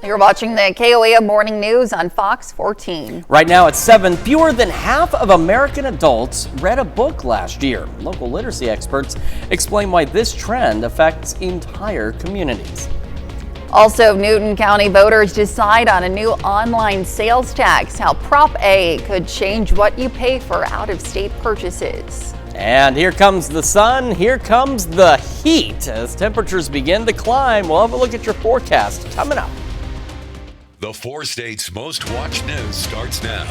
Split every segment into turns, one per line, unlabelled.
You're watching the KOA Morning News on Fox 14.
Right now at 7, fewer than half of American adults read a book last year. Local literacy experts explain why this trend affects entire communities.
Also, Newton County voters decide on a new online sales tax, how Prop A could change what you pay for out-of-state purchases.
And here comes the sun, here comes the heat. As temperatures begin to climb, we'll have a look at your forecast coming up.
The 4 states' most watched news starts now.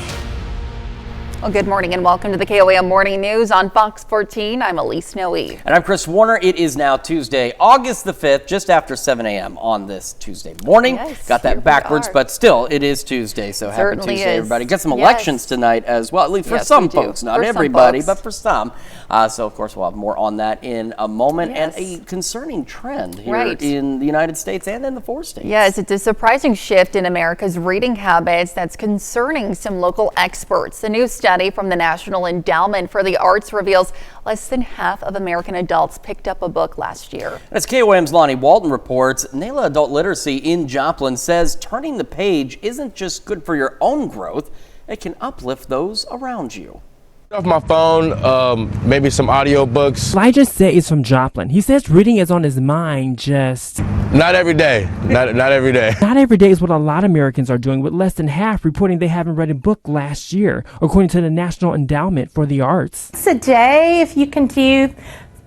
Well, good morning and welcome to the KOA Morning News on Fox 14. I'm Elise Noe.
And I'm Chris Warner. It is now Tuesday, August the 5th, just after 7 a.m. on this Tuesday morning.
Yes,
got that backwards, but still, it is Tuesday. So happy Tuesday, everybody. Got some elections tonight as well, at least for some folks. Not everybody, but for some. So, of course, we'll have more on that in a moment. And a concerning trend here in the United States and in the 4 states.
Yes, it's a surprising shift in America's reading habits that's concerning some local experts. The new study from the National Endowment for the Arts reveals less than half of American adults picked up a book last year.
As KOM's Lonnie Walton reports, NALA Adult Literacy in Joplin says turning the page isn't just good for your own growth, it can uplift those around you.
Off my phone, maybe some audio books.
Elijah said is from Joplin. He says reading is on his mind, just
not every day. Not every day.
Not every day is what a lot of Americans are doing, with less than half reporting they haven't read a book last year, according to the National Endowment for the Arts.
It's a day if you can do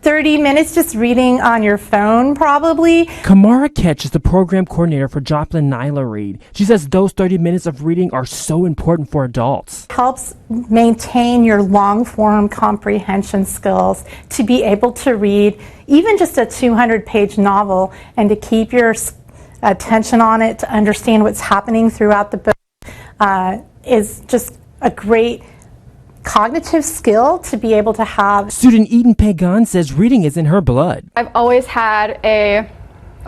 30 minutes just reading on your phone, probably.
Kamara Ketch is the program coordinator for Joplin Nyla Read. She says those 30 minutes of reading are so important for adults.
Helps maintain your long-form comprehension skills to be able to read even just a 200-page novel and to keep your attention on it, to understand what's happening throughout the book is just a great cognitive skill to be able to have.
Student Eden Pagan says reading is in her blood.
I've always had a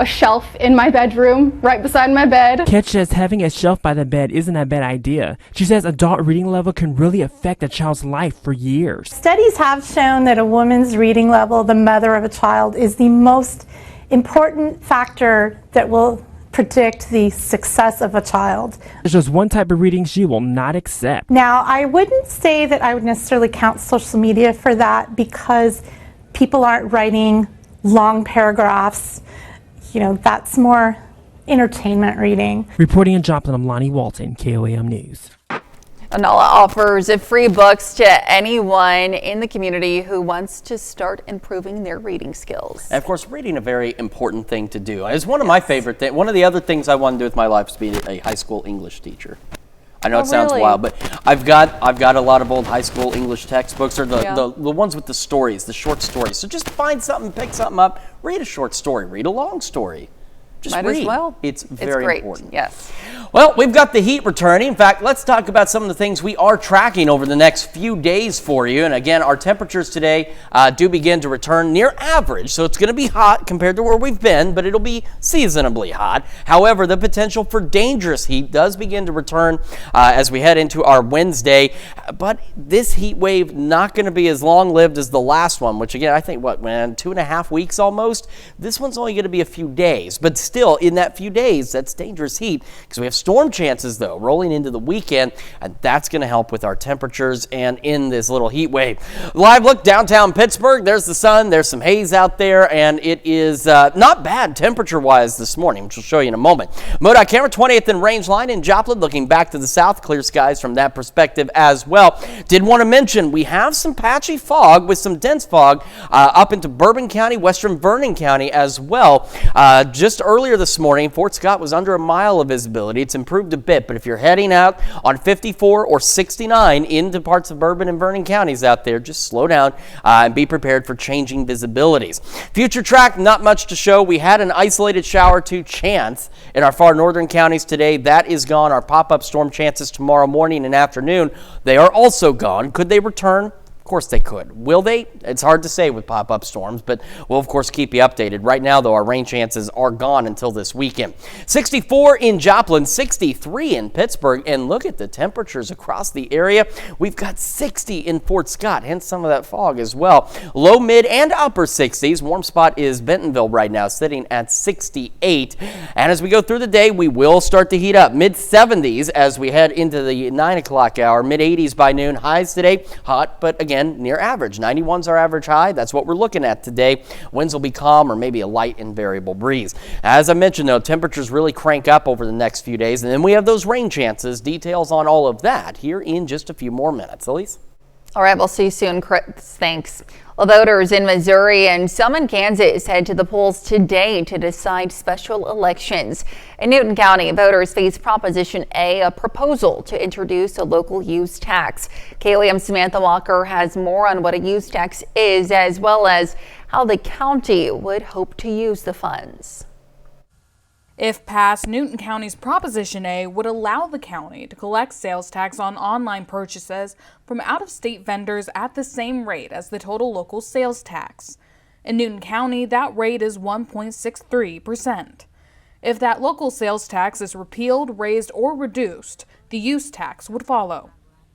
shelf in my bedroom right beside my bed.
Ketch says having a shelf by the bed isn't a bad idea. She says adult reading level can really affect a child's life for years.
Studies have shown that a woman's reading level, the mother of a child, is the most important factor that will predict the success of a child.
There's just one type of reading she will not accept.
Now, I wouldn't say that I would necessarily count social media for that because people aren't writing long paragraphs. You know, that's more entertainment reading.
Reporting in Joplin, I'm Lonnie Walton, KOAM News.
NALA offers free books to anyone in the community who wants to start improving their reading skills.
And of course, reading a very important thing to do. It's one of my favorite things. One of the other things I want to do with my life is be a high school English teacher. I know it sounds wild, but I've got a lot of old high school English textbooks, or the ones with the stories, the short stories. So just find something, pick something up, read a short story, read a long story. Just
Might
read.
as well.
It's very important.
Yes.
Well, we've got the heat returning. In fact, let's talk about some of the things we are tracking over the next few days for you. And again, our temperatures today do begin to return near average. So it's going to be hot compared to where we've been, but it'll be seasonably hot. However, the potential for dangerous heat does begin to return as we head into our Wednesday. But this heat wave not going to be as long-lived as the last one, which again, I think, 2.5 weeks almost? This one's only going to be a few days. But still, in that few days, that's dangerous heat because we have storm chances, though, rolling into the weekend, and that's going to help with our temperatures and in this little heat wave. Live look downtown Pittsburgh. There's the sun. There's some haze out there, and it is not bad temperature-wise this morning, which we'll show you in a moment. MoDOT camera 20th and range line in Joplin, looking back to the south. Clear skies from that perspective as well. Did want to mention we have some patchy fog with some dense fog up into Bourbon County, western Vernon County as well. Just earlier this morning, Fort Scott was under a mile of visibility. It's improved a bit, but if you're heading out on 54 or 69 into parts of Bourbon and Vernon counties out there, just slow down and be prepared for changing visibilities. Future track, not much to show. We had an isolated shower to chance in our far northern counties today. That is gone. Our pop-up storm chances tomorrow morning and afternoon, they are also gone. Could they return? course they could. Will they? It's hard to say with pop-up storms, but we'll of course keep you updated. Right now, though, our rain chances are gone until this weekend. 64 in Joplin, 63 in Pittsburgh, and look at the temperatures across the area. We've got 60 in Fort Scott, hence some of that fog as well. Low, mid, and upper 60s. Warm spot is Bentonville right now, sitting at 68. And as we go through the day, we will start to heat up. Mid 70s as we head into the 9 o'clock hour. Mid 80s by noon. Highs today, hot, but again, near average. 91's our average high. That's what we're looking at today. Winds will be calm or maybe a light and variable breeze. As I mentioned, though, temperatures really crank up over the next few days, and then we have those rain chances. Details on all of that here in just a few more minutes. Elise?
All right, we'll see you soon, Chris. Thanks. Well, voters in Missouri and some in Kansas head to the polls today to decide special elections. In Newton County, voters face Proposition A, a proposal to introduce a local use tax. KOAM's Samantha Walker has more on what a use tax is, as well as how the county would hope to use the funds.
If passed, Newton County's Proposition A would allow the county to collect sales tax on online purchases from out-of-state vendors at the same rate as the total local sales tax. In Newton County, that rate is 1.63%. If that local sales tax is repealed, raised, or reduced, the use tax would follow.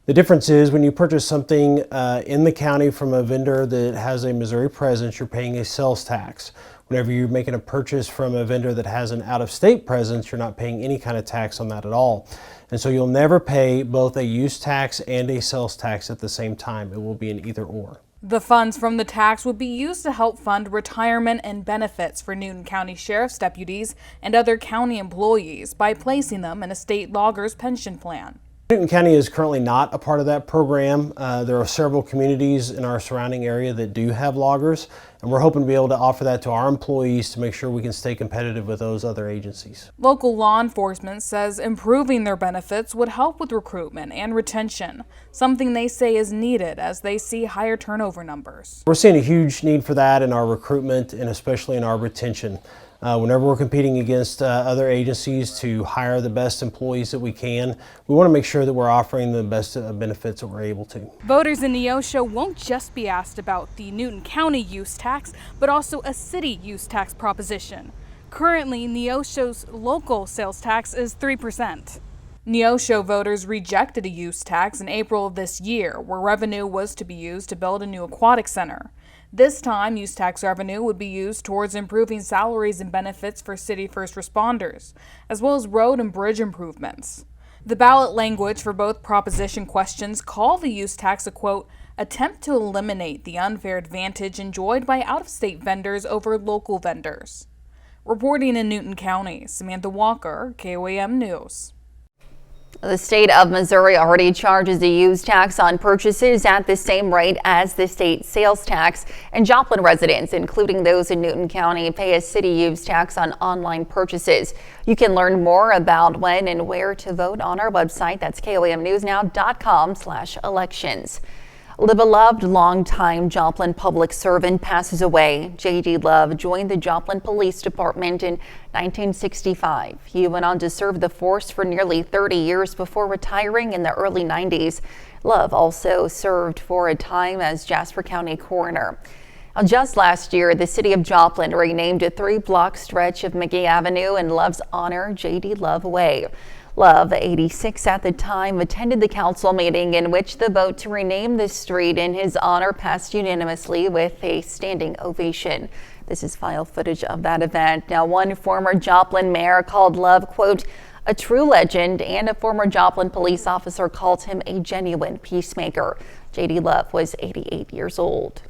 The difference is when you purchase something in the county from a vendor that has a Missouri presence, you're paying a sales tax. Whenever you're making a purchase from a vendor that has an out-of-state presence, you're not paying any kind of tax on that at all. And so you'll never pay both a use tax and a sales tax at the same time. It will be an either or.
The funds from the tax would be used to help fund retirement and benefits for Newton County Sheriff's deputies and other county employees by placing them in a state logger's pension plan.
Newton County is currently not a part of that program. There are several communities in our surrounding area that do have loggers, and we're hoping to be able to offer that to our employees to make sure we can stay competitive with those other agencies.
Local law enforcement says improving their benefits would help with recruitment and retention, something they say is needed as they see higher turnover numbers.
We're seeing a huge need for that in our recruitment and especially in our retention. Whenever we're competing against other agencies to hire the best employees that we can, we want to make sure that we're offering the best benefits that we're able to.
Voters in Neosho won't just be asked about the Newton County use tax, but also a city use tax proposition. Currently, Neosho's local sales tax is 3%. Neosho voters rejected a use tax in April of this year, where revenue was to be used to build a new aquatic center. This time, use tax revenue would be used towards improving salaries and benefits for city first responders, as well as road and bridge improvements. The ballot language for both proposition questions call the use tax a, quote, attempt to eliminate the unfair advantage enjoyed by out-of-state vendors over local vendors. Reporting in Newton County, Samantha Walker, KOAM News.
The state of Missouri already charges a use tax on purchases at the same rate as the state sales tax, and Joplin residents, including those in Newton County, pay a city use tax on online purchases. You can learn more about when and where to vote on our website. That's KOAMnewsnow.com/elections. The beloved longtime Joplin public servant passes away. J.D. Love joined the Joplin Police Department in 1965. He went on to serve the force for nearly 30 years before retiring in the early 90s. Love also served for a time as Jasper County coroner. Now, just last year, the city of Joplin renamed a 3-block stretch of McGee Avenue in Love's honor, J.D. Love Way. Love, 86 at the time, attended the council meeting in which the vote to rename the street in his honor passed unanimously with a standing ovation. This is file footage of that event. Now, one former Joplin mayor called Love, quote, a true legend, and a former Joplin police officer called him a genuine peacemaker. J.D. Love was 88 years old.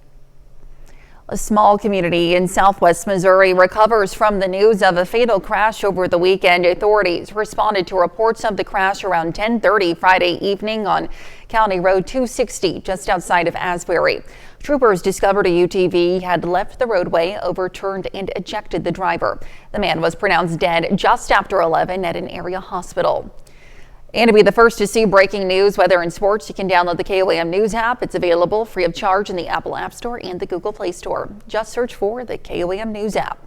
A small community in southwest Missouri recovers from the news of a fatal crash over the weekend. Authorities responded to reports of the crash around 10:30 Friday evening on County Road 260 just outside of Asbury. Troopers discovered a UTV had left the roadway, overturned, and ejected the driver. The man was pronounced dead just after 11 at an area hospital. And to be the first to see breaking news, weather, and sports, you can download the KOAM News app. It's available free of charge in the Apple App Store and the Google Play Store. Just search for the KOAM News app.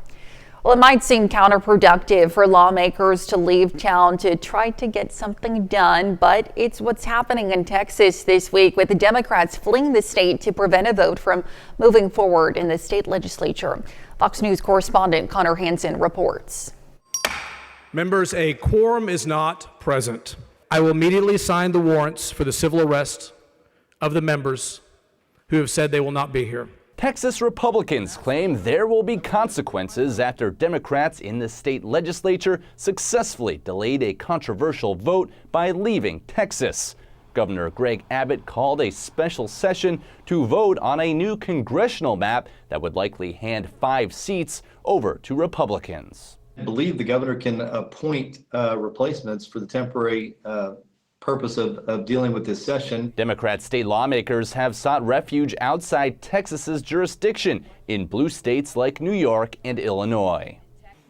Well, it might seem counterproductive for lawmakers to leave town to try to get something done, but it's what's happening in Texas this week, with the Democrats fleeing the state to prevent a vote from moving forward in the state legislature. Fox News correspondent Connor Hansen reports.
Members, a quorum is not present. I will immediately sign the warrants for the civil arrest of the members who have said they will not be here.
Texas Republicans claim there will be consequences after Democrats in the state legislature successfully delayed a controversial vote by leaving Texas. Governor Greg Abbott called a special session to vote on a new congressional map that would likely hand 5 seats over to Republicans.
I believe the governor can appoint replacements for the temporary purpose of dealing with this session.
Democrat state lawmakers have sought refuge outside Texas's jurisdiction in blue states like New York and Illinois.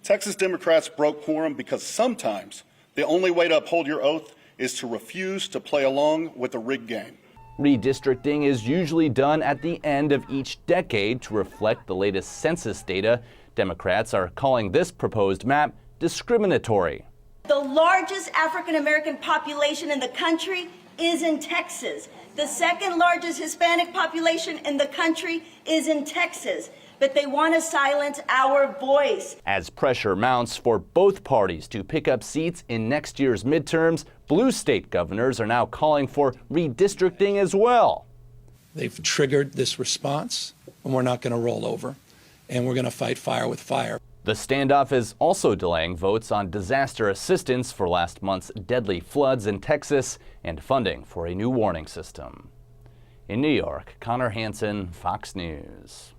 Texas Democrats broke quorum because sometimes the only way to uphold your oath is to refuse to play along with the rigged game.
Redistricting is usually done at the end of each decade to reflect the latest census data. Democrats are calling this proposed map discriminatory.
The largest African American population in the country is in Texas. The second largest Hispanic population in the country is in Texas. But they want to silence our voice.
As pressure mounts for both parties to pick up seats in next year's midterms, blue state governors are now calling for redistricting as well.
They've triggered this response, and we're not going to roll over, and we're going to fight fire with fire.
The standoff is also delaying votes on disaster assistance for last month's deadly floods in Texas and funding for a new warning system. In New York, Connor Hansen, Fox News.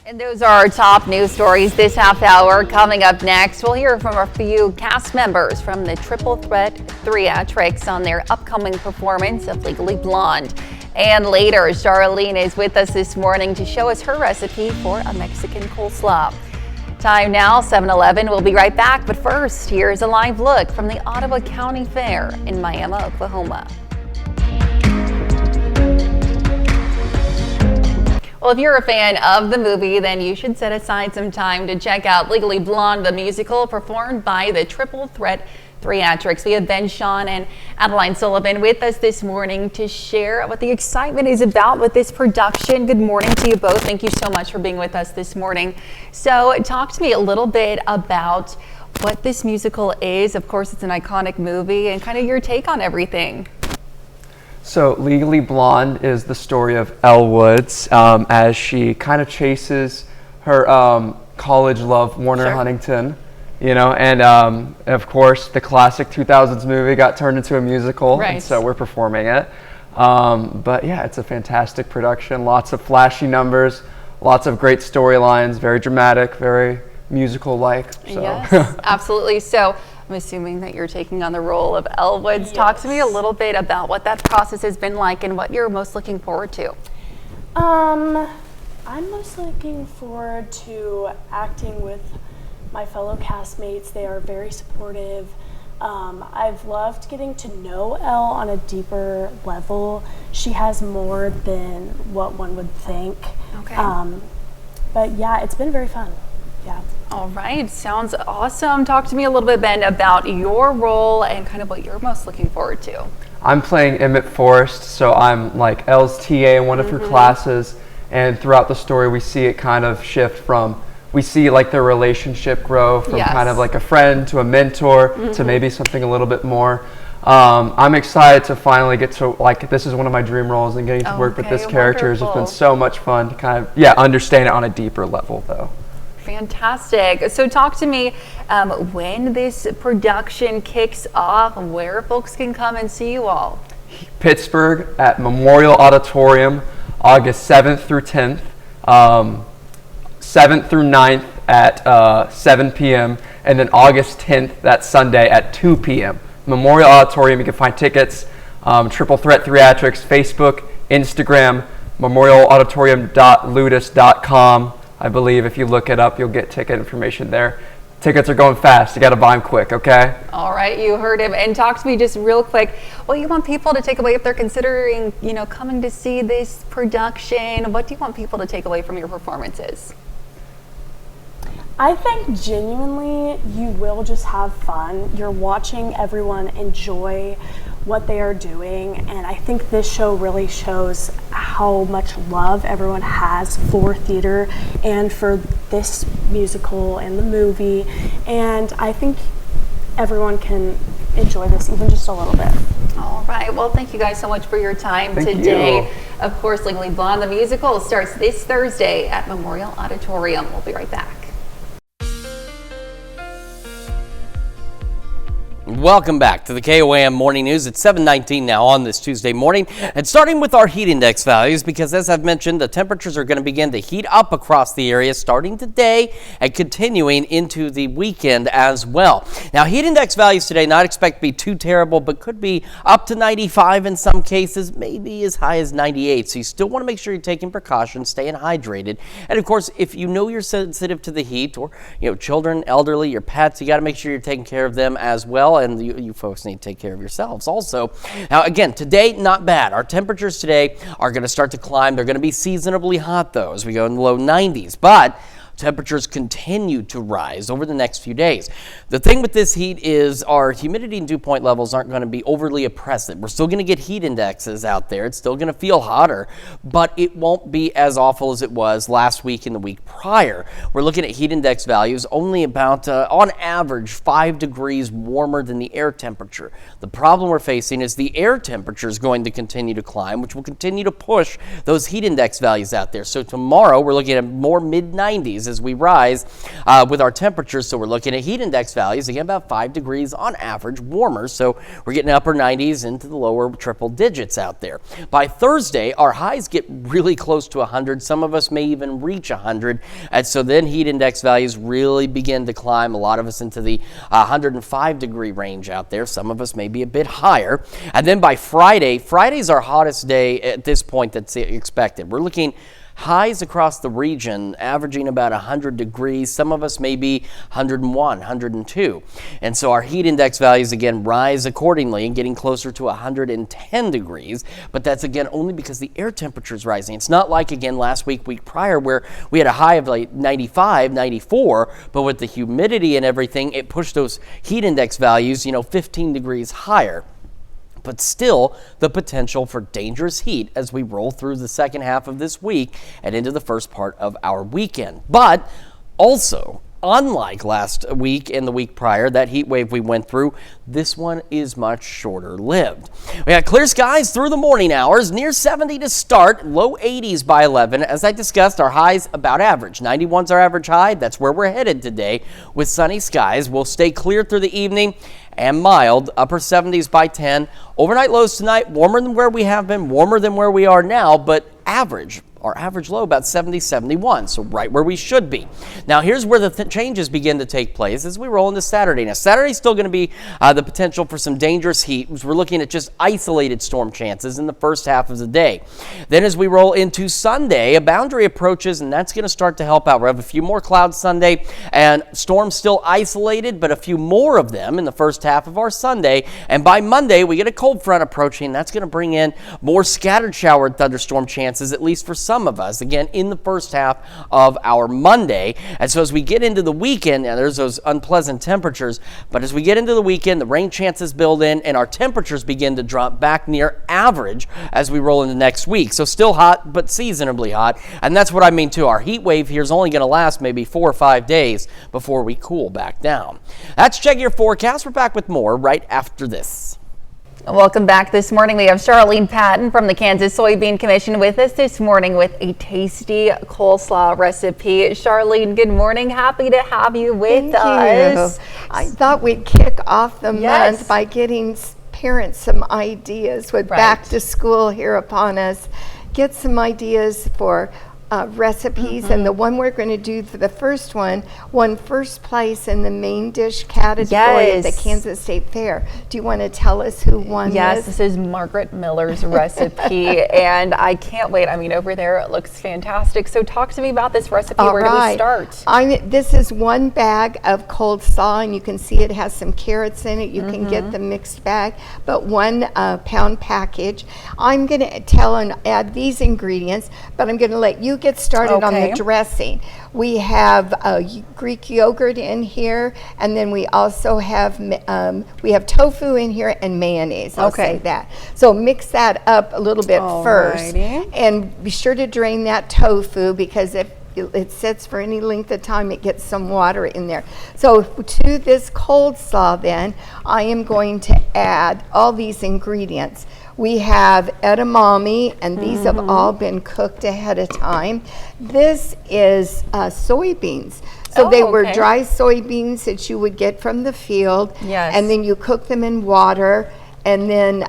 And those are our top news stories this half hour. Coming up next, we'll hear from a few cast members from the Triple Threat Theatrics on their upcoming performance of Legally Blonde. And later, Charlene is with us this morning to show us her recipe for a Mexican coleslaw. Time now, 7:11. We'll be right back, but first, here's a live look from the Ottawa County Fair in Miami, Oklahoma. Well, if you're a fan of the movie, then you should set aside some time to check out Legally Blonde, the musical performed by the Triple Threat Theatrics. We have Ben Sean and Adeline Sullivan with us this morning to share what the excitement is about with this production. Good morning to you both. Thank you so much for being with us this morning. So talk to me a little bit about what this musical is. Of course, it's an iconic movie, and kind of your take on everything.
So Legally Blonde is the story of Elle Woods as she kind of chases her college love, Warner Huntington. You know, and of course, the classic 2000s movie got turned into a musical, and so we're performing it. But yeah, it's a fantastic production. Lots of flashy numbers, lots of great storylines, very dramatic, very musical-like. So.
Yes, absolutely. So I'm assuming that you're taking on the role of Elle Woods. Yes. Talk to me a little bit about what that process has been like and what you're most looking forward to.
I'm most looking forward to acting with my fellow castmates. They are very supportive. I've loved getting to know Elle on a deeper level. She has more than what one would think.
Okay.
But yeah, it's been very fun. Yeah.
All right, sounds awesome. Talk to me a little bit, Ben, about your role and kind of what you're most looking forward to.
I'm playing Emmett Forrest, so I'm like Elle's TA in one of her classes, and throughout the story we see it kind of shift from, we see like their relationship grow from kind of like a friend to a mentor to maybe something a little bit more. I'm excited to finally get to, like, this is one of my dream roles, and getting to work with this character has just been so much fun to kind of, understand it on a deeper level though.
Fantastic. So talk to me when this production kicks off, where folks can come and see you all.
Pittsburgh at Memorial Auditorium, August 7th through 10th, 7th through 9th at 7 p.m., and then August 10th, that Sunday at 2 p.m. Memorial Auditorium. You can find tickets, Triple Threat Theatrics, Facebook, Instagram, memorialauditorium.ludus.com. I believe if you look it up, you'll get ticket information there. Tickets are going fast. You got to buy them quick, okay?
All right, you heard him. And talk to me just real quick. What do you want people to take away if they're considering, coming to see this production? What do you want people to take away from your performances?
I think genuinely you will just have fun. You're watching everyone enjoy what they are doing, and I think this show really shows how much love everyone has for theater and for this musical and the movie, and I think everyone can enjoy this even just a little bit.
All right. Well, thank you guys so much for your time today. Of course, Legally Blonde, the musical, starts this Thursday at Memorial Auditorium. We'll be right back.
Welcome back to the KOAM Morning News. It's 7:19 now on this Tuesday morning. And starting with our heat index values, because as I've mentioned, the temperatures are going to begin to heat up across the area starting today and continuing into the weekend as well. Now, heat index values today not expect to be too terrible, but could be up to 95 in some cases, maybe as high as 98. So you still want to make sure you're taking precautions, staying hydrated. And of course, if you know you're sensitive to the heat, or children, elderly, your pets, you got to make sure you're taking care of them as well. And you folks need to take care of yourselves also. Now, again, today, not bad. Our temperatures today are going to start to climb. They're going to be seasonably hot, though, as we go in the low 90s. But temperatures continue to rise over the next few days. The thing with this heat is our humidity and dew point levels aren't going to be overly oppressive. We're still going to get heat indexes out there. It's still going to feel hotter, but it won't be as awful as it was last week and the week prior. We're looking at heat index values only about, on average, 5 degrees warmer than the air temperature. The problem we're facing is the air temperature is going to continue to climb, which will continue to push those heat index values out there. So tomorrow, we're looking at more mid-90s as we rise with our temperatures. So we're looking at heat index values, again, about 5 degrees on average warmer. So we're getting upper 90s into the lower triple digits out there. By Thursday, our highs get really close to 100. Some of us may even reach 100. And so then heat index values really begin to climb. A lot of us into the 105 degree range out there. Some of us may be a bit higher. And then by Friday's our hottest day at this point that's expected. We're looking highs across the region averaging about 100 degrees. Some of us may be 101, 102. And so our heat index values again rise accordingly and getting closer to 110 degrees. But that's again only because the air temperature is rising. It's not like again last week prior where we had a high of like 95, 94, but with the humidity and everything, it pushed those heat index values, 15 degrees higher. But still the potential for dangerous heat as we roll through the second half of this week and into the first part of our weekend. But also, unlike last week and the week prior, that heat wave we went through, this one is much shorter lived. We got clear skies through the morning hours, near 70 to start, low 80s by 11. As I discussed, our highs about average. 91's our average high. That's where we're headed today with sunny skies. We'll stay clear through the evening and mild, upper 70s by 10. Overnight lows tonight, warmer than where we have been, warmer than where we are now, but average. Our average low about 70, 71, so right where we should be. Now here's where the changes begin to take place as we roll into Saturday. Now Saturday's still going to be the potential for some dangerous heat. We're looking at just isolated storm chances in the first half of the day. Then as we roll into Sunday, a boundary approaches, and that's going to start to help out. We'll have a few more clouds Sunday, and storms still isolated, but a few more of them in the first half of our Sunday. And by Monday, we get a cold front approaching. That's going to bring in more scattered shower and thunderstorm chances, at least for some of us, again, in the first half of our Monday. And so as we get into the weekend, and there's those unpleasant temperatures, but as we get into the weekend, the rain chances build in and our temperatures begin to drop back near average as we roll into next week. So still hot, but seasonably hot. And that's what I mean too. Our heat wave here is only going to last maybe 4 or 5 days before we cool back down. That's Check Your Forecast. We're back with more right after this.
Welcome back this morning. We have Charlene Patton from the Kansas Soybean Commission with us this morning with a tasty coleslaw recipe. Charlene, good morning. Happy to have you with us.
I thought we'd kick off the month by getting parents some ideas with back to school here upon us. Get some ideas for recipes, and the one we're going to do for the first one won first place in the main dish category at the Kansas State Fair. Do you want to tell us who won this?
Yes, this is Margaret Miller's recipe, and I can't wait. I mean, over there it looks fantastic. So talk to me about this recipe. Where do we start?
This is one bag of coleslaw, and you can see it has some carrots in it. You can get the mixed bag, but 1 pound package. I'm going to tell and add these ingredients, but I'm going to let you get started on
Okay.
the dressing. We have Greek yogurt in here, and then we also have tofu in here and mayonnaise. I'll say that. So mix that up a little bit first, and be sure to drain that tofu, because if it sits for any length of time, it gets some water in there. So to this cold slaw then, I am going to add all these ingredients. We have edamame, and these have all been cooked ahead of time. This is soybeans. So they were dry soybeans that you would get from the field, and then you cook them in water, and then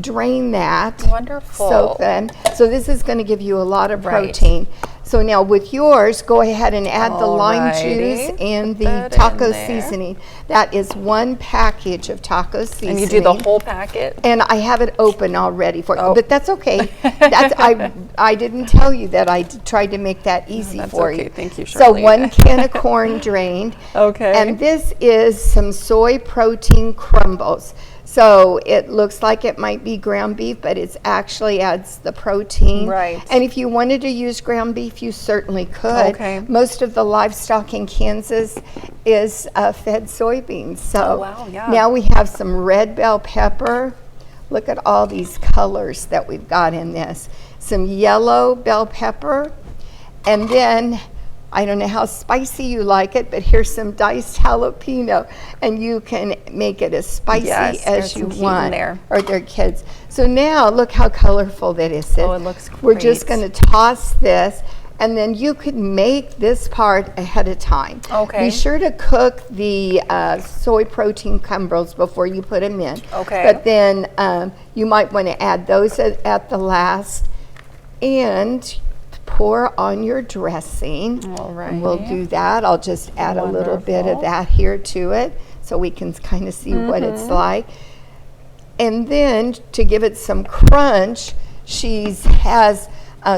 drain that.
Wonderful.
Soak them. So this is going to give you a lot of protein. So now with yours, go ahead and add the lime juice and the taco seasoning. That is 1 package of taco seasoning.
And you do the whole packet?
And I have it open already for you, but that's okay. I didn't tell you that. I tried to make that easy for you.
Thank you,
So
Charlene.
1 can of corn drained. And this is some soy protein crumbles. So it looks like it might be ground beef, but it actually adds the protein.
Right.
And if you wanted to use ground beef, you certainly could. Most of the livestock in Kansas is fed soybeans. So now we have some red bell pepper. Look at all these colors that we've got in this. Some yellow bell pepper, and then I don't know how spicy you like it, but here's some diced jalapeno, and you can make it as spicy as you want, or their kids. So now look how colorful that is.
Oh, it looks great.
We're just going to toss this, and then you could make this part ahead of time. Be sure to cook the soy protein crumbles before you put them in. But then you might want to add those at the last, and pour on your dressing. And we'll do that. I'll just add a little bit of that here to it so we can kind of see what it's like. And then to give it some crunch, she has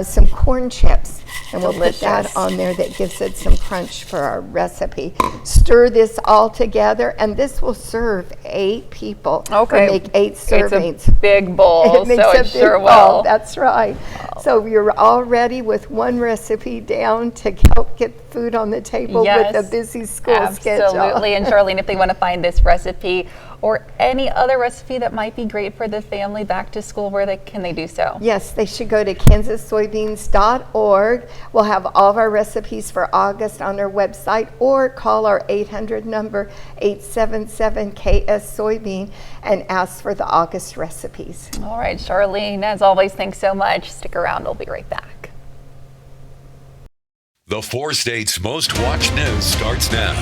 some corn chips, and we'll put that on there. That gives it some crunch for our recipe. Stir this all together, and this will serve 8 people. Or make 8 servings.
It's a big bowl,
It makes
so
a
it
big
sure
bowl.
will.
That's right. So you're all ready with 1 recipe down to help get food on the table with a busy school schedule.
Absolutely. And Charlene, if they want to find this recipe or any other recipe that might be great for the family back to school, where can they do so?
Yes, they should go to kansassoybeans.org. We'll have all of our recipes for August on our website, or call our 800 number 877-KS-SOYBEAN and ask for the August recipes.
All right, Charlene, as always, thanks so much. Stick around. We'll be right back.
The 4 states' most watched news starts now.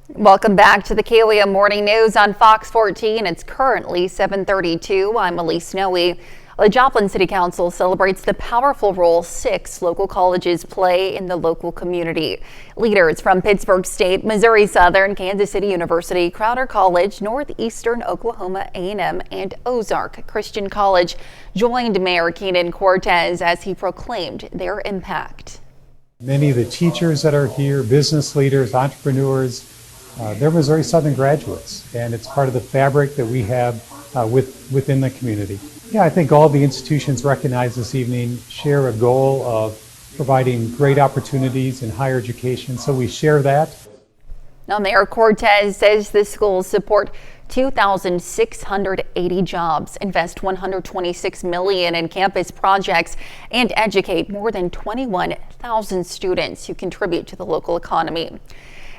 Welcome back to the KOAM Morning News on Fox 14. It's currently 7:32. I'm Elise Snowy. The Joplin City Council celebrates the powerful role 6 local colleges play in the local community. Leaders from Pittsburgh State, Missouri Southern, Kansas City University, Crowder College, Northeastern Oklahoma A&M, and Ozark Christian College joined Mayor Keenan Cortez as he proclaimed their impact.
Many of the teachers that are here, business leaders, entrepreneurs, they're Missouri Southern graduates, and it's part of the fabric that we have within the community. Yeah, I think all the institutions recognized this evening share a goal of providing great opportunities in higher education, so we share that.
Now, Mayor Cortez says the schools support 2,680 jobs, invest $126 million in campus projects, and educate more than 21,000 students who contribute to the local economy.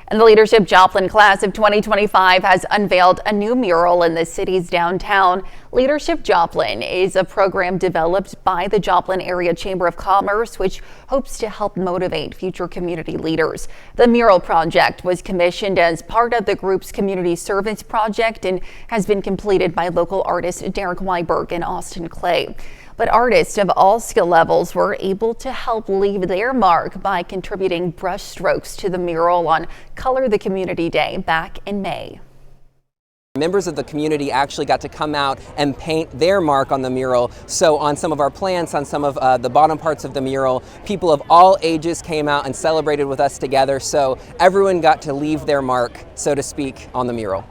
And the Leadership Joplin class of 2025 has unveiled a new mural in the city's downtown. Leadership Joplin is a program developed by the Joplin Area Chamber of Commerce, which hopes to help motivate future community leaders. The mural project was commissioned as part of the group's community service project and has been completed by local artist Derek Weiberg and Austin Clay. But artists of all skill levels were able to help leave their mark by contributing brush strokes to the mural on Color the Community Day back in May.
Members of the community actually got to come out and paint their mark on the mural. So on some of our plants, on some of the bottom parts of the mural, people of all ages came out and celebrated with us together. So everyone got to leave their mark, so to speak, on the mural.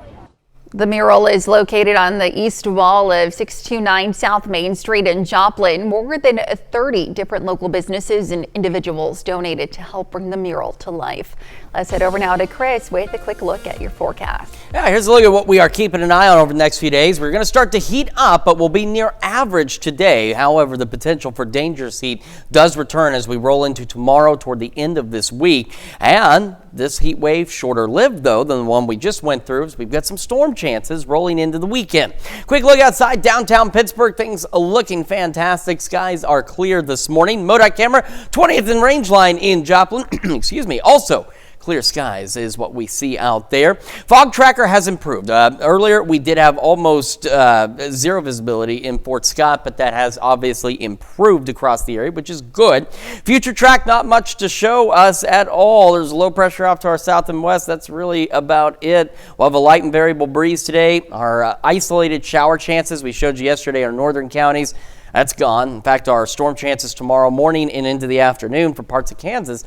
The mural is located on the east wall of 629 South Main Street in Joplin. More than 30 different local businesses and individuals donated to help bring the mural to life. Let's head over now to Chris with a quick look at your forecast.
Yeah, here's a look at what we are keeping an eye on over the next few days. We're going to start to heat up, but we'll be near average today. However, the potential for dangerous heat does return as we roll into tomorrow toward the end of this week. And this heat wave, shorter lived though than the one we just went through, as we've got some storm chances rolling into the weekend. Quick look outside downtown Pittsburgh. Things are looking fantastic. Skies are clear this morning. MoDOT camera, 20th and Range Line in Joplin. Excuse me. Also, clear skies is what we see out there. Fog tracker has improved. Earlier, we did have almost zero visibility in Fort Scott, but that has obviously improved across the area, which is good. Future track, not much to show us at all. There's a low pressure off to our south and west. That's really about it. We'll have a light and variable breeze today. Our isolated shower chances we showed you yesterday are northern counties. That's gone. In fact, our storm chances tomorrow morning and into the afternoon for parts of Kansas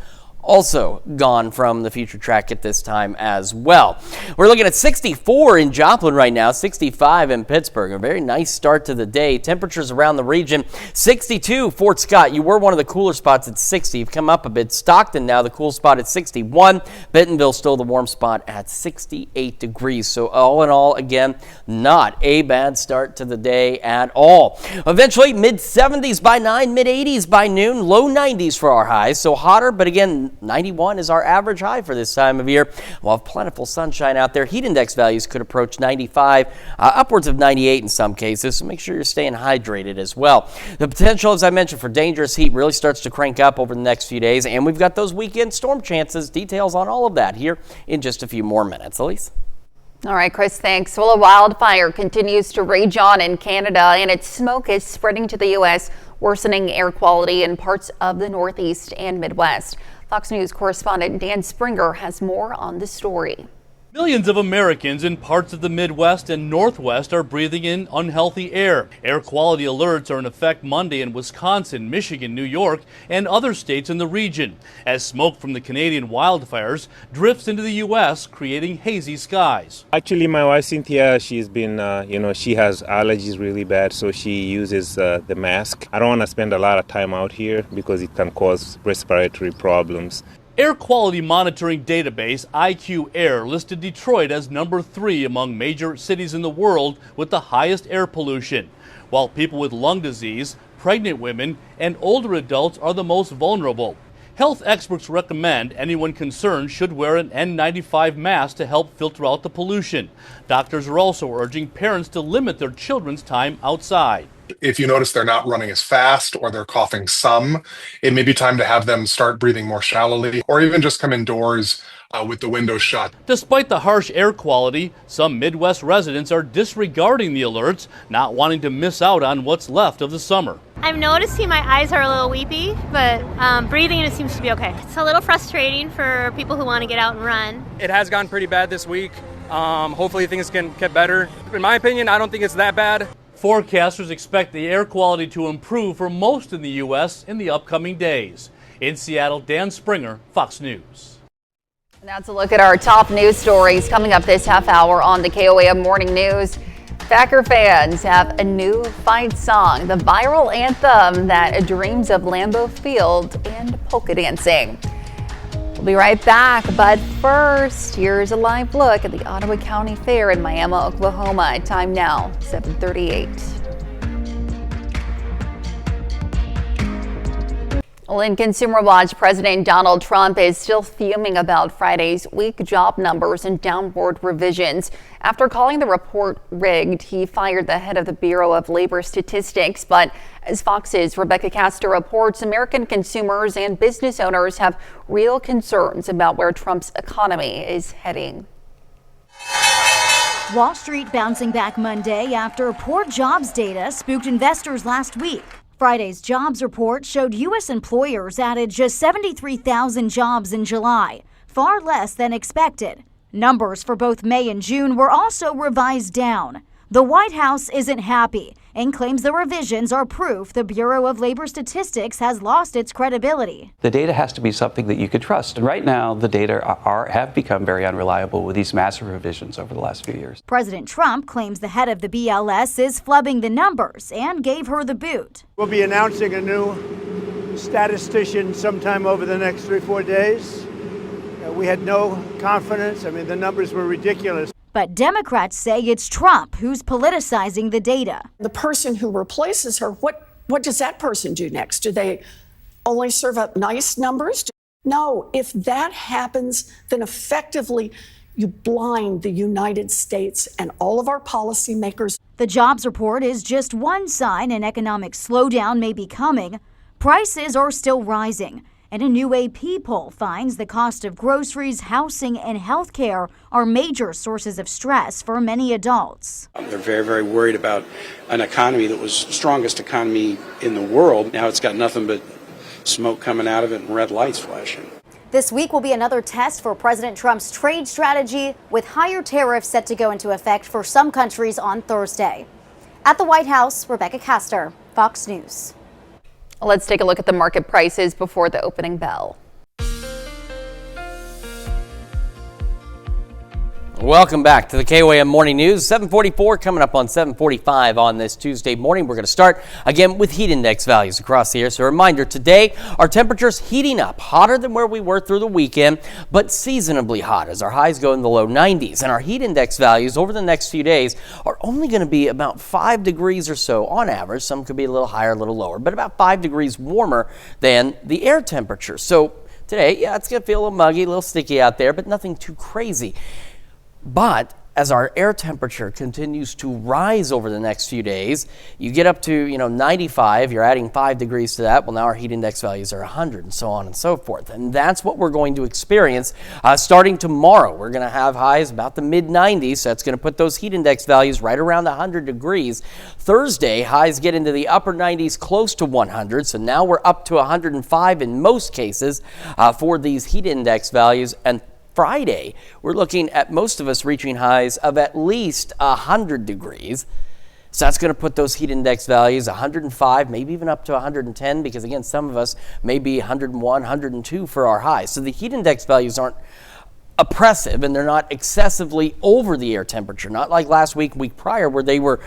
also gone from the future track at this time as well. We're looking at 64 in Joplin right now, 65 in Pittsburgh. A very nice start to the day. Temperatures around the region, 62 Fort Scott. You were one of the cooler spots at 60. You've come up a bit. Stockton now the cool spot at 61. Bentonville still the warm spot at 68 degrees. So all in all, again, not a bad start to the day at all. Eventually mid 70s by 9, mid 80s by noon, low 90s for our highs. So hotter, but again, 91 is our average high for this time of year. We'll have plentiful sunshine out there. Heat index values could approach 95, upwards of 98 in some cases, so make sure you're staying hydrated as well. The potential, as I mentioned, for dangerous heat really starts to crank up over the next few days, and we've got those weekend storm chances. Details on all of that here in just a few more minutes. Elise?
All right, Chris, thanks. Well, a wildfire continues to rage on in Canada, and its smoke is spreading to the U.S., worsening air quality in parts of the Northeast and Midwest. Fox News correspondent Dan Springer has more on the story.
Millions of Americans in parts of the Midwest and Northwest are breathing in unhealthy air. Air quality alerts are in effect Monday in Wisconsin, Michigan, New York, and other states in the region, as smoke from the Canadian wildfires drifts into the U.S., creating hazy skies.
Actually, my wife Cynthia, she's been, she has allergies really bad, so she uses the mask. I don't want to spend a lot of time out here because it can cause respiratory problems.
Air quality monitoring database IQ Air listed Detroit as number 3 among major cities in the world with the highest air pollution, while people with lung disease, pregnant women, and older adults are the most vulnerable. Health experts recommend anyone concerned should wear an N95 mask to help filter out the pollution. Doctors are also urging parents to limit their children's time outside.
If you notice they're not running as fast or they're coughing some, it may be time to have them start breathing more shallowly or even just come indoors with the windows shut.
Despite the harsh air quality, some Midwest residents are disregarding the alerts, not wanting to miss out on what's left of the summer.
I'm noticing my eyes are a little weepy, but breathing it seems to be okay. It's a little frustrating for people who want to get out and run.
It has gone pretty bad this week. Hopefully things can get better. In my opinion, I don't think it's that bad.
Forecasters expect the air quality to improve for most in the U.S. in the upcoming days. In Seattle, Dan Springer, Fox News.
That's a look at our top news stories coming up this half hour on the KOAM Morning News. Packer fans have a new fight song, the viral anthem that dreams of Lambeau Field and polka dancing. We'll be right back, but first, here's a live look at the Ottawa County Fair in Miami, Oklahoma. Time now, 7:38. Well, in Consumer Watch, President Donald Trump is still fuming about Friday's weak job numbers and downward revisions. After calling the report rigged, he fired the head of the Bureau of Labor Statistics. But as Fox's Rebecca Castor reports, American consumers and business owners have real concerns about where Trump's economy is heading.
Wall Street bouncing back Monday after poor jobs data spooked investors last week. Friday's jobs report showed U.S. employers added just 73,000 jobs in July, far less than expected. Numbers for both May and June were also revised down. The White House isn't happy and claims the revisions are proof the Bureau of Labor Statistics has lost its credibility.
The data has to be something that you could trust. And right now, the data have become very unreliable with these massive revisions over the last few years.
President Trump claims the head of the BLS is flubbing the numbers and gave her the boot.
We'll be announcing a new statistician sometime over the next 3-4 days. We had no confidence. I mean, the numbers were ridiculous.
But Democrats say it's Trump who's politicizing the data.
The person who replaces her, what does that person do next? Do they only serve up nice numbers? No, if that happens, then effectively you blind the United States and all of our policymakers.
The jobs report is just one sign an economic slowdown may be coming. Prices are still rising. And a new AP poll finds the cost of groceries, housing, and health care are major sources of stress for many adults.
They're very, very worried about an economy that was the strongest economy in the world. Now it's got nothing but smoke coming out of it and red lights flashing.
This week will be another test for President Trump's trade strategy, with higher tariffs set to go into effect for some countries on Thursday. At the White House, Rebecca Castor, Fox News.
Let's take a look at the market prices before the opening bell.
Welcome back to the KOAM Morning News. 7:44 coming up on 7:45 on this Tuesday morning. We're going to start again with heat index values across the air. So a reminder, today our temperatures heating up, hotter than where we were through the weekend, but seasonably hot as our highs go in the low 90s. And our heat index values over the next few days are only going to be about 5 degrees or so on average. Some could be a little higher, a little lower, but about 5 degrees warmer than the air temperature. So today, yeah, it's going to feel a little muggy, a little sticky out there, but nothing too crazy. But as our air temperature continues to rise over the next few days, you get up to 95, you're adding 5 degrees to that. Well, now our heat index values are 100 and so on and so forth. And that's what we're going to experience starting tomorrow. We're going to have highs about the mid-90s, so that's going to put those heat index values right around 100 degrees. Thursday, highs get into the upper 90s, close to 100, so now we're up to 105 in most cases for these heat index values. And Friday, we're looking at most of us reaching highs of at least 100 degrees. So that's going to put those heat index values 105, maybe even up to 110, because again, some of us may be 101, 102 for our highs. So the heat index values aren't oppressive and they're not excessively over the air temperature, not like last week prior, where they were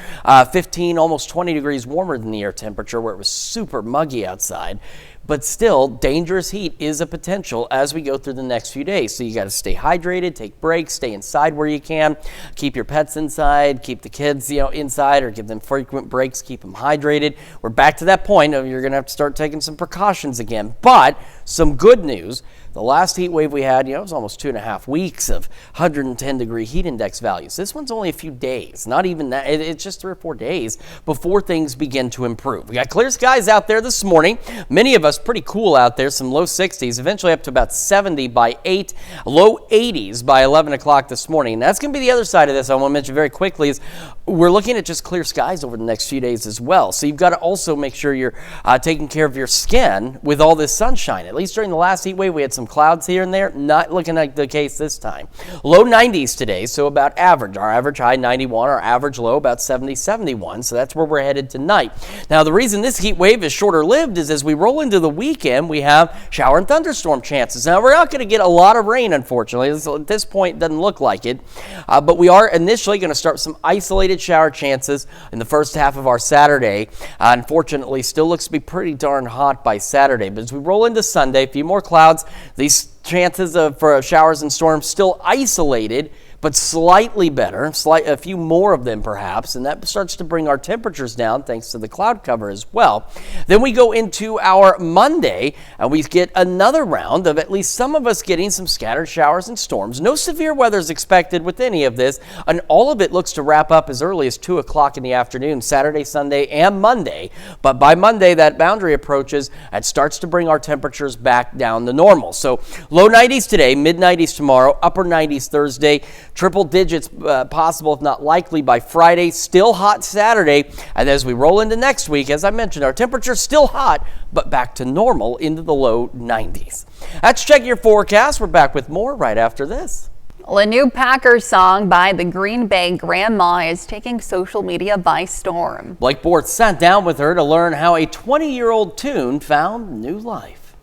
15, almost 20 degrees warmer than the air temperature, where it was super muggy outside. But still, dangerous heat is a potential as we go through the next few days. So you got to stay hydrated, take breaks, stay inside where you can, keep your pets inside, keep the kids inside, or give them frequent breaks, keep them hydrated. We're back to that point of you're going to have to start taking some precautions again. But some good news. The last heat wave we had, it was almost 2.5 weeks of 110 degree heat index values. This one's only a few days, not even that. It's just 3 or 4 days before things begin to improve. We got clear skies out there this morning. Many of us pretty cool out there, some low 60s, eventually up to about 70 by 8, low 80s by 11 o'clock this morning. And that's going to be the other side of this I want to mention very quickly is we're looking at just clear skies over the next few days as well. So you've got to also make sure you're taking care of your skin with all this sunshine. At least during the last heat wave, we had some clouds here and there, not looking like the case this time. Low 90s today, so about average. Our average high 91, our average low about 70, 71, so that's where we're headed tonight. Now, the reason this heat wave is shorter lived is as we roll into the weekend, we have shower and thunderstorm chances. Now, we're not going to get a lot of rain, unfortunately. At this point, it doesn't look like it, but we are initially going to start some isolated shower chances in the first half of our Saturday. Unfortunately, still looks to be pretty darn hot by Saturday, but as we roll into Sunday, a few more clouds. These chances for showers and storms still isolated, but slightly better, a few more of them perhaps, and that starts to bring our temperatures down thanks to the cloud cover as well. Then we go into our Monday, and we get another round of at least some of us getting some scattered showers and storms. No severe weather is expected with any of this, and all of it looks to wrap up as early as 2 o'clock in the afternoon, Saturday, Sunday, and Monday. But by Monday, that boundary approaches and starts to bring our temperatures back down to normal. So low 90s today, mid 90s tomorrow, upper 90s Thursday, triple digits possible, if not likely, by Friday. Still hot Saturday. And as we roll into next week, as I mentioned, our temperature's still hot, but back to normal into the low 90s. That's Check Your Forecast. We're back with more right after this.
Well, a new Packers song by the Green Bay Grandma is taking social media by storm.
Blake Bortz sat down with her to learn how a 20-year-old tune found new life.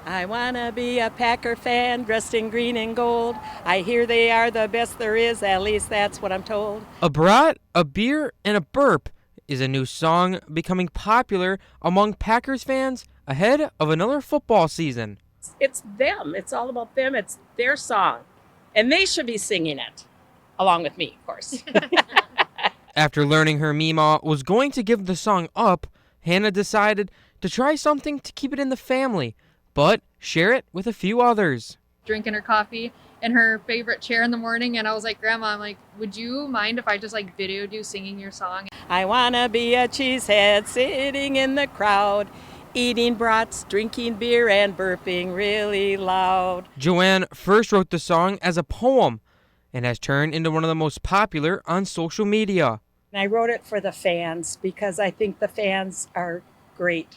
I wanna be a Packer fan dressed in green and gold. I hear they are the best there is, at least that's what I'm told.
A brat, a beer, and a burp is a new song becoming popular among Packers fans ahead of another football season.
It's them. It's all about them. It's their song. And they should be singing it, along with me, of course.
After learning her Meemaw was going to give the song up, Hannah decided to try something to keep it in the family, but share it with a few others.
Drinking her coffee in her favorite chair in the morning, and I was like, Grandma, I'm like, would you mind if I just like videoed you singing your song?
I wanna be a cheesehead sitting in the crowd, eating brats, drinking beer, and burping really loud.
Joanne first wrote the song as a poem and has turned into one of the most popular on social media.
And I wrote it for the fans because I think the fans are great.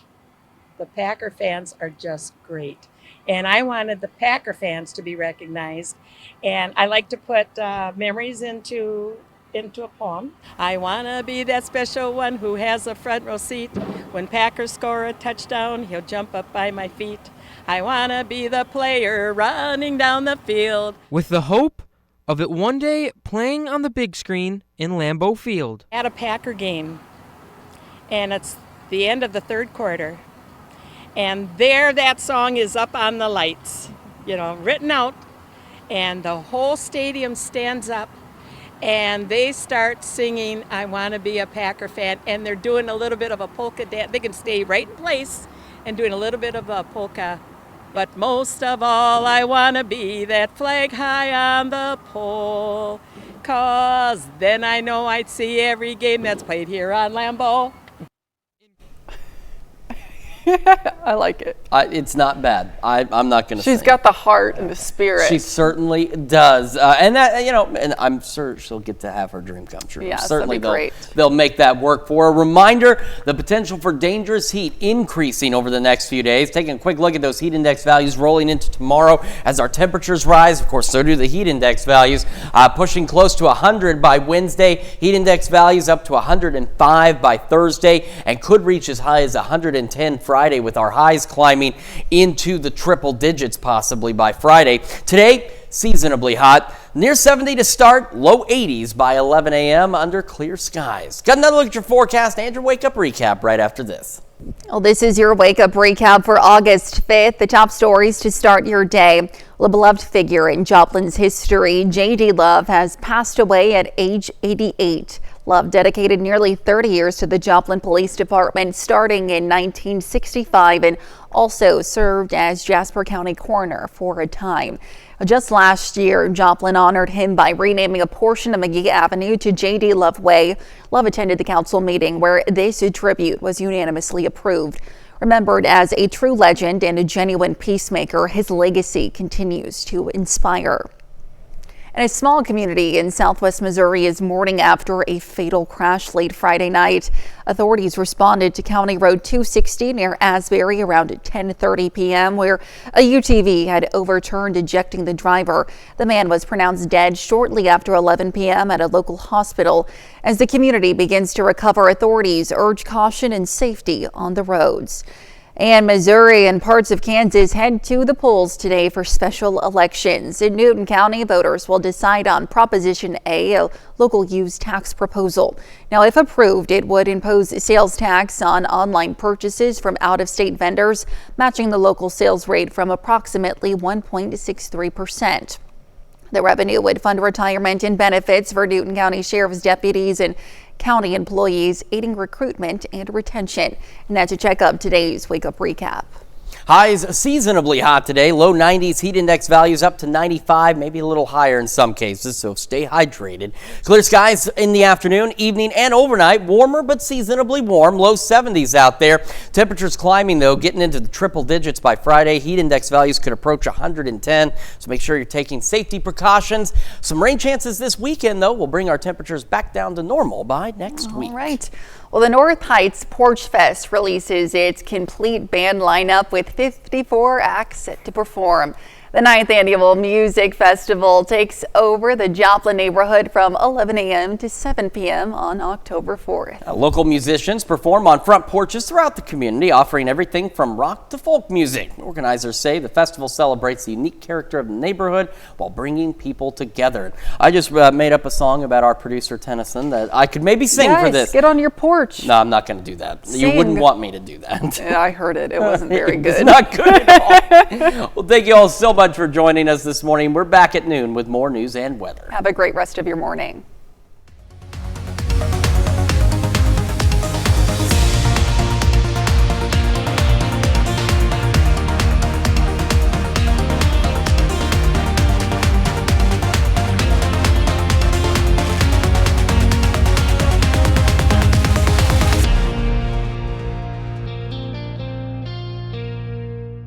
The Packer fans are just great. And I wanted the Packer fans to be recognized. And I like to put memories into a poem. I want to be that special one who has a front row seat. When Packers score a touchdown, he'll jump up by my feet. I want to be the player running down the field.
With the hope of it one day playing on the big screen in Lambeau Field.
At a Packer game, and it's the end of the third quarter. And there that song is up on the lights, written out. And the whole stadium stands up. And they start singing, I want to be a Packer fan. And they're doing a little bit of a polka dance. They can stay right in place and doing a little bit of a polka. But most of all, I want to be that flag high on the pole. 'Cause then I know I'd see every game that's played here on Lambeau.
I like it.
It's not bad. I'm not going to say.
She's got the heart and the spirit.
She certainly does. And that, and I'm sure she'll get to have her dream come true.
Yes,
Certainly
that'd be great.
They'll make that work for her. Reminder, the potential for dangerous heat increasing over the next few days. Taking a quick look at those heat index values rolling into tomorrow as our temperatures rise. Of course, so do the heat index values. Pushing close to 100 by Wednesday. Heat index values up to 105 by Thursday and could reach as high as 110 Friday, with our highs climbing into the triple digits possibly by Friday. Today, seasonably hot, near 70 to start, low 80s by 11 a.m. under clear skies. Got another look at your forecast and your wake up recap right after this.
Well, this is your wake up recap for August 5th. The top stories to start your day. Well, a beloved figure in Joplin's history, J.D. Love, has passed away at age 88. Love dedicated nearly 30 years to the Joplin Police Department starting in 1965 and also served as Jasper County Coroner for a time. Just last year, Joplin honored him by renaming a portion of McGee Avenue to J.D. Love Way. Love attended the council meeting where this tribute was unanimously approved. Remembered as a true legend and a genuine peacemaker, his legacy continues to inspire. And a small community in southwest Missouri is mourning after a fatal crash late Friday night. Authorities responded to County Road 260 near Asbury around 10:30 p.m. where a UTV had overturned, ejecting the driver. The man was pronounced dead shortly after 11 p.m. at a local hospital. As the community begins to recover, authorities urge caution and safety on the roads. And Missouri and parts of Kansas head to the polls today for special elections. In Newton County, voters will decide on Proposition A, a local use tax proposal. Now, if approved, it would impose sales tax on online purchases from out-of-state vendors, matching the local sales rate from approximately 1.63%. The revenue would fund retirement and benefits for Newton County Sheriff's deputies and county employees, aiding recruitment and retention. And that's a check up today's Wake Up Recap.
Highs seasonably hot today, low 90s, heat index values up to 95, maybe a little higher in some cases, so stay hydrated. Clear skies in the afternoon, evening, and overnight, warmer but seasonably warm, low 70s out there. Temperatures climbing though, getting into the triple digits by Friday. Heat index values could approach 110, so make sure you're taking safety precautions. Some rain chances this weekend though will bring our temperatures back down to normal by next week.
All right. Well, the North Heights Porch Fest releases its complete band lineup with 54 acts set to perform. The 9th Annual Music Festival takes over the Joplin neighborhood from 11 a.m. to 7 p.m. on October 4th.
Local musicians perform on front porches throughout the community, offering everything from rock to folk music. Organizers say the festival celebrates the unique character of the neighborhood while bringing people together. I just made up a song about our producer Tennyson that I could maybe sing for this.
Get on your porch.
No, I'm not going to do that.
Sing.
You wouldn't want me to do that.
Yeah, I heard it. It wasn't very good.
It's not good at all. Well, thank you all so much for joining us this morning. We're back at noon with more news and weather.
Have a great rest of your morning.